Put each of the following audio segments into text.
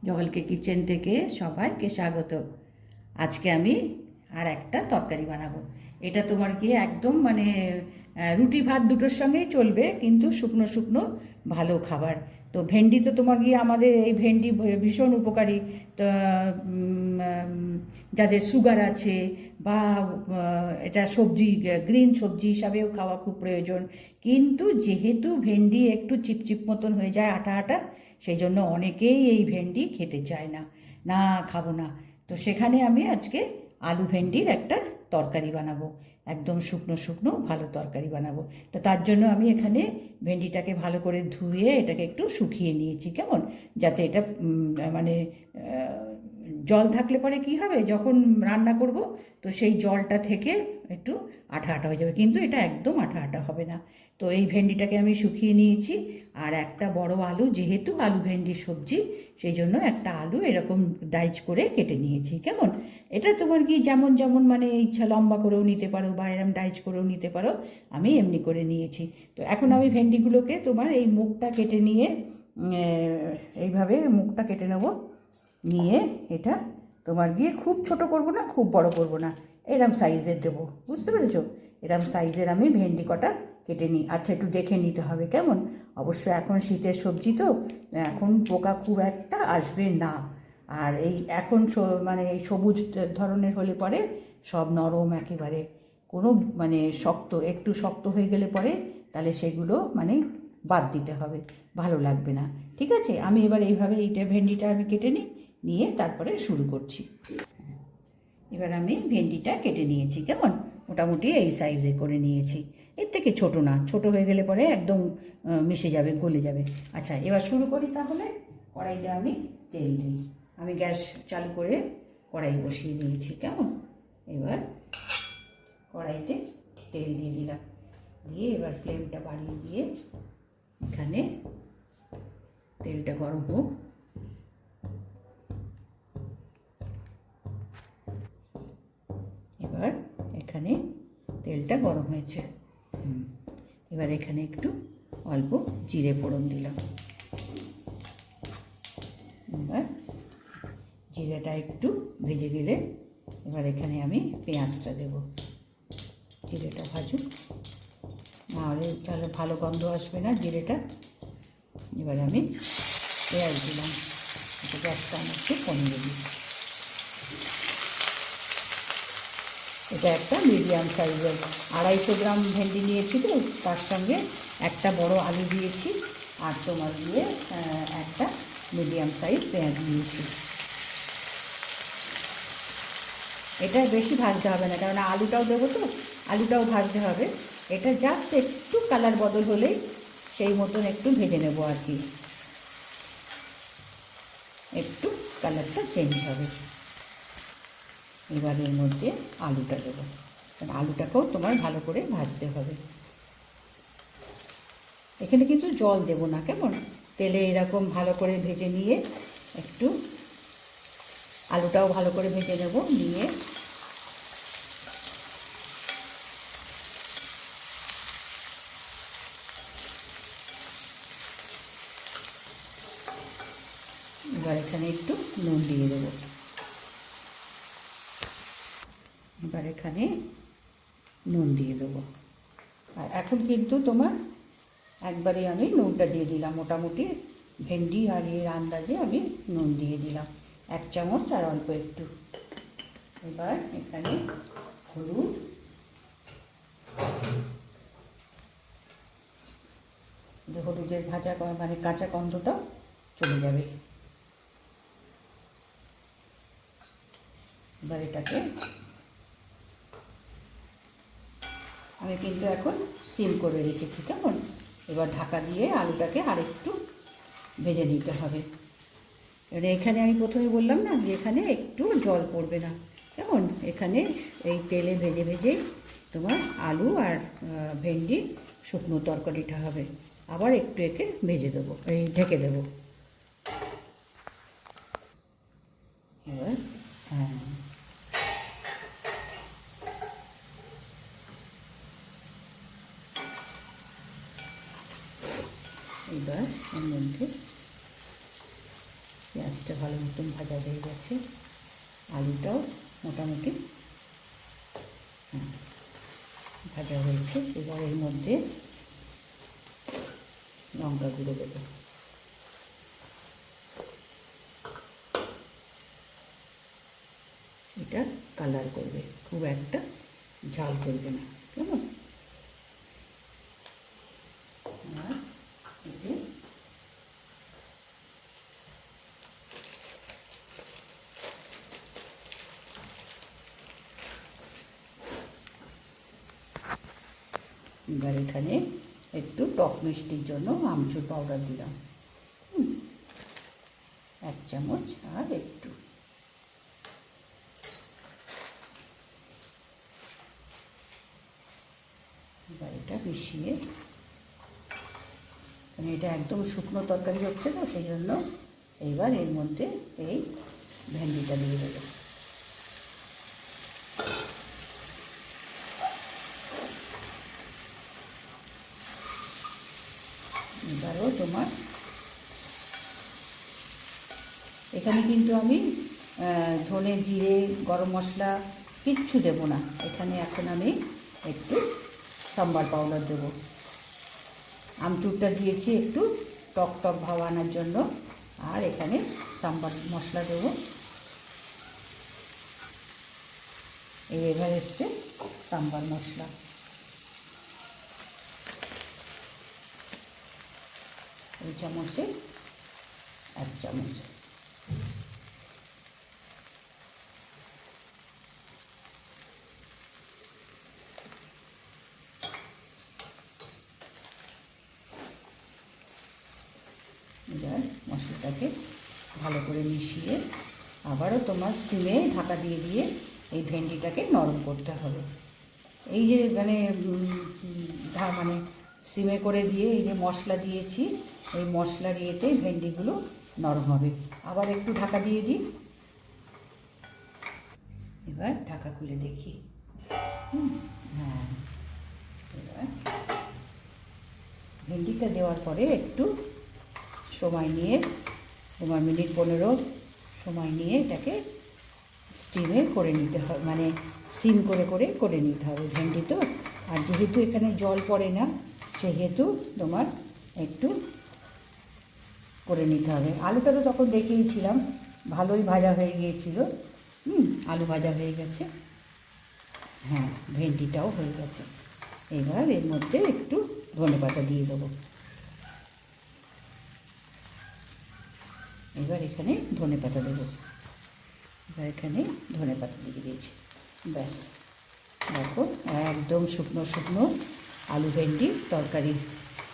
জগলকে kitchen থেকে সবাইকে স্বাগত। আজকে আমি আর একটা তরকারি বানাবো। এটা তোমার কি একদম মানে রুটি ভাত দুটোর সঙ্গেই চলবে, কিন্তু শুকনো শুকনো ভালো খাবার। তো ভেন্ডি তো তোমার গিয়ে আমাদের এই ভেন্ডি ভীষণ উপকারী। তো যাদের সুগার আছে বা এটা সবজি গ্রিন সবজি হিসাবেও খাওয়া খুব প্রয়োজন। কিন্তু যেহেতু ভেন্ডি একটু চিপচিপ মতন হয়ে যায়, আটা আটা, সেই জন্য অনেকেই এই ভেন্ডি খেতে চায় না, না খাবো না। তো সেখানে আমি আজকে আলু ভেন্ডির একটা তরকারি বানাবো, একদম শুকনো শুকনো ভালো তরকারি বানাবো। তো তার জন্য আমি এখানে ভেন্ডিটাকে ভালো করে ধুয়ে এটাকে একটু শুকিয়ে নিয়েছি, কেমন, যাতে এটা মানে জল থাকলে পরে কি হবে, যখন রান্না করব তো সেই জলটা থেকে একটু আঠা আঠা হয়ে যাবে, কিন্তু এটা একদম আঠা আঠা হবে না। তো এই ভেন্ডিটাকে আমি শুকিয়ে নিয়েছি। আর একটা বড় আলু, যেহেতু আলু ভেন্ডির সবজি, সেই জন্য একটা আলু এরকম ডাইচ করে কেটে নিয়েছি, কেমন। এটা তোমার কি যেমন যেমন মানে ইচ্ছা, লম্বা করেও নিতে পারো বা এরম ডাইচ করেও নিতে পারো। আমি এমনি করে নিয়েছি। তো এখন আমি ভেন্ডিগুলোকে তোমার এই মুখটা কেটে নিয়ে এইভাবে মুখটা কেটে নেবো। নিয়ে এটা তোমার গিয়ে খুব ছোট করব না, খুব বড় করব না, এরম সাইজের দেবো, বুঝতে পেরেছো। এরম সাইজের আমি ভেন্ডি কটা কেটে নিই। আচ্ছা, একটু দেখে নিতে হবে, কেমন। অবশ্য এখন শীতের সবজি তো, এখন পোকা খুব একটা আসবে না। আর এই এখন মানে এই সবুজ ধরনের হলে পরে সব নরম একেবারে, কোনো মানে শক্ত, একটু শক্ত হয়ে গেলে পরে তাহলে সেগুলো মানে বাদ দিতে হবে, ভালো লাগবে না। ঠিক আছে, আমি এবার এইভাবে এইটা ভেন্ডিটা আমি কেটে নিয়ে তারপরে শুরু করছি। এবার আমি ভেন্ডিটা কেটে নিয়েছি, কেমন, মোটামুটি এই সাইজে করে নিয়েছি। এর থেকে ছোট না, ছোট হয়ে গেলে পরে একদম মিশে যাবে, গলে যাবে। আচ্ছা, এবার শুরু করি তাহলে। কড়াইতে আমি তেল দিই। আমি গ্যাস চালু করে কড়াই বসিয়ে দিয়েছি, কেমন। এবার কড়াইতে তেল দিয়ে দিলাম, দিয়ে এবার ফ্লেমটা বাড়িয়ে দিয়ে এখানে তেলটা গরম হোক। এবার এখানে তেলটা গরম হয়েছে, এবার এখানে একটু অল্প জিরে ফোড়ন দিলাম। এবার জিরেটা একটু ভেজে গেলে এবার এখানে আমি পেঁয়াজটা দেব। জিরেটা ভাজুক, নাহলে তাহলে ভালো গন্ধ আসবে না জিরেটা। এবার আমি পেঁয়াজ দিলাম, গ্যাসটা আমি একটু কমিয়ে দিই। এটা একটা মিডিয়াম সাইজের 250 গ্রাম ভেন্ডি নিয়েছি, তো তার সঙ্গে একটা বড় আলু দিয়েছি, আর তোমার দিয়ে একটা মিডিয়াম সাইজ পেঁয়াজ দিয়েছি। এটা বেশি ভাজতে হবে না, কারণ আলুটাও দেবো, তো আলুটাও ভাজতে হবে। এটা জাস্ট একটু কালার বদল হলেই সেই মতন একটু ভেজে নেবো আর কি, একটু কালারটা চেঞ্জ হবে। এবার এর মধ্যে আলুটা দেবো, কারণ আলুটাকেও তোমার ভালো করে ভাজতে হবে। এখানে কিন্তু জল দেব না, কেমন। তেলে এরকম ভালো করে ভেজে নিয়ে একটু আলুটাও ভালো করে ভেজে নেব, নিয়ে এবার এখানে একটু নুন দিয়ে দেবো। এবার এখানে নুন দিয়ে দেবো। আর এখন কিন্তু তোমার একবারে আমি নুনটা দিয়ে দিলাম, মোটামুটি ভেন্ডি আর এর আন্দাজে আমি নুন দিয়ে দিলাম 1 চামচ আর অল্প একটু। এবার এখানে হলুদ, হলুদের ভাজা মানে কাঁচা গন্ধটা চলে যাবে। এবার এটাকে আমি কিন্তু এখন সিম করে রেখেছি, কেমন। এবার ঢাকা দিয়ে আলুটাকে আরেকটু ভেজে নিতে হবে। এবার এখানে আমি প্রথমে বললাম না যে এখানে একটু জল পড়বে না, কেমন। এখানে এই তেলে ভেজে ভেজেই তোমার আলু আর ভেন্ডি শুকনো তরকারিটা হবে। আবার একটু একে ভেজে দেবো, এই ঢেকে দেবো। এবার হ্যাঁ, এবার এর মধ্যে পেঁয়াজটা মাছটা ভালো মতন ভাজা হয়ে গেছে, আলুটাও মোটামুটি ভাজা হয়েছে। এবার এর মধ্যে লঙ্কা গুঁড়ো দেবো। এটা কালার করবে, খুব একটা ঝাল করবে না, কেমন? আর এবার এখানে একটু টক মিষ্টির জন্য আমচুর পাউডার দিলাম, 1 চামচ, আর একটু। এবার এটা মিশিয়ে, মানে এটা একদম শুকনো তরকারি হচ্ছে না, সেই জন্য এইবার এর মধ্যে এই ভেন্ডিটা দিয়ে দেবো। এবারও তোমার এখানে কিন্তু আমি ধনে জিরে গরম মশলা কিচ্ছু দেবো না। এখানে এখন আমি একটু সাম্বার পাউডার দেবো। আমচুরটা দিয়েছি একটু টক টক ভাব আনার জন্য, আর এখানে সাম্বার মশলা দেবো। এই এভারেস্টে সাম্বার মশলা এই চামচে 1 চামচ। এবার মশলাটাকে ভালো করে মিশিয়ে আবারও তোমার সিমে ঢাকা দিয়ে দিয়ে এই ভেন্ডিটাকে নরম করতে হবে। এই যে মানে মানে সিমে করে দিয়ে এই যে মশলা দিয়েছি, এই মশলার ইয়েতে ভেন্ডিগুলো নরম হবে। আবার একটু ঢাকা দিয়ে দিই। এবার ঢাকা খুলে দেখি। হ্যাঁ, এবার ভেন্ডিটা দেওয়ার পরে একটু সময় নিয়ে, তোমার মিনিট 15 সময় নিয়ে এটাকে স্টিমে করে নিতে হবে, মানে সিম করে করে করে নিতে হবে। ভেন্ডি তো, আর যেহেতু এখানে জল পড়ে না, সেহেতু তোমার একটু করে নিতে হবে। আলুটা তো তখন দেখিয়েছিলাম, ভালোই ভাজা হয়ে গিয়েছিল। আলু ভাজা হয়ে গেছে, হ্যাঁ, ভেন্ডিটাও হয়ে গেছে। এবার এর মধ্যে একটু ধনেপাতা দিয়ে দেবো। এবার এখানে ধনেপাতা দেবো। এবার এখানে ধনেপাতা দিয়ে দিয়েছি, ব্যাস। দেখো, একদম শুকনো শুকনো আলু ভেন্ডি তরকারি।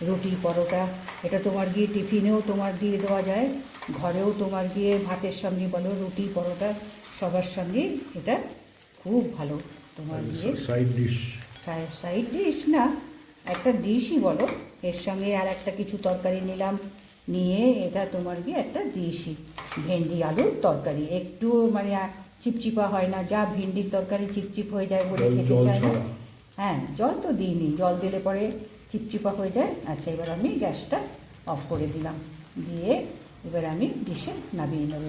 রুটি পরোটা, এটা তোমার গিয়ে টিফিনেও তোমার দিয়ে দেওয়া যায়, ঘরেও তোমার গিয়ে ভাতের সঙ্গে বলো, রুটি পরোটা সবার সঙ্গে এটা খুব ভালো তোমার গিয়ে সাইড ডিশ। সাইড ডিশ না, একটা ডিশই বলো। এর সঙ্গে আর একটা কিছু তরকারি নিলাম, নিয়ে এটা তোমার গিয়ে একটা ডিশই। ভেন্ডি আলুর তরকারি একটু মানে চিপচিপা হয় না, যা ভেন্ডির তরকারি চিপচিপ হয়ে যায় বলে খেতে চায় না। হ্যাঁ, জল তো দিইনি, জল দিলে পরে চিপচিপা হয়ে যায়। আচ্ছা, এবার আমি গ্যাসটা অফ করে দিলাম, দিয়ে এবার আমি ডিশে নামিয়ে নেব।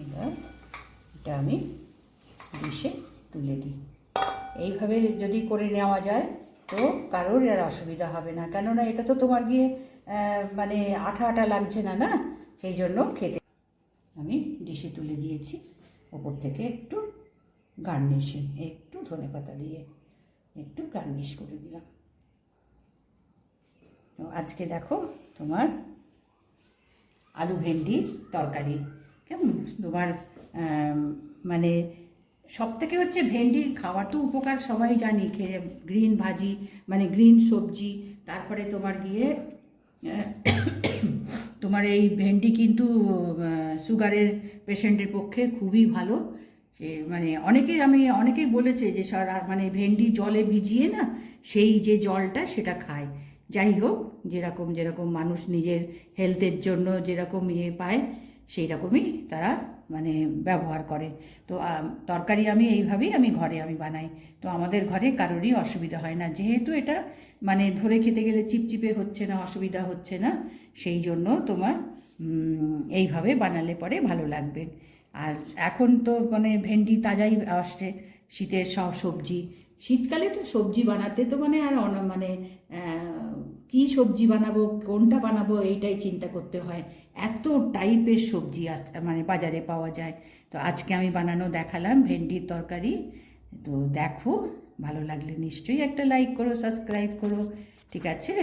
এবার এটা আমি ডিশে তুলে দিই। এইভাবে যদি করে নেওয়া যায় তো কারোর আর অসুবিধা হবে না, কেননা এটা তো তোমার গিয়ে মানে আঠা আঠা লাগছে না, না, সেই জন্য খেতে। আমি ডিশে তুলে দিয়েছি, ওপর থেকে একটু গার্নিশিং, একটু ধনেপাতা দিয়ে একটু গার্নিশ করে দিলাম। তো আজকে দেখো তোমার আলু ভেন্ডির তরকারি কেমন। তোমার মানে সবথেকে হচ্ছে ভেন্ডির খাওয়ার তো উপকার সবাই জানি, গ্রিন ভাজি মানে গ্রিন সবজি। তারপরে তোমার গিয়ে তোমার এই ভেন্ডি কিন্তু সুগারের পেশেন্টের পক্ষে খুবই ভালো। মানে অনেকেই বলেছে যে মানে ভেন্ডি জলে ভিজিয়ে না, সেই যে জলটা সেটা খায়। যাই হোক, যেরকম যেরকম মানুষ নিজের হেলথের জন্য যেরকম পায়, সেই রকমই তারা মানে ব্যবহার করে। তো তরকারি আমি এইভাবেই ঘরে বানাই। তো আমাদের ঘরে কারোরই অসুবিধা হয় না, যেহেতু এটা মানে ধরে খেতে গেলে চিপচিপে হচ্ছে না, অসুবিধা হচ্ছে না, সেই জন্য তোমার এইভাবে বানালে পরে ভালো লাগবে। আর এখন তো মানে ভেন্ডি তাজাই আসছে, শীতের সব সবজি, শীতকালে তো সবজি বানাতে তো মানে আর মানে কী সবজি বানাবো, কোনটা বানাবো, এইটাই চিন্তা করতে হয়। এত টাইপের সবজি মানে বাজারে পাওয়া যায়। তো আজকে আমি বানানো দেখালাম ভেন্ডির তরকারি। তো দেখো, ভালো লাগলে নিশ্চয়ই একটা লাইক করো, সাবস্ক্রাইব করো, ঠিক আছে।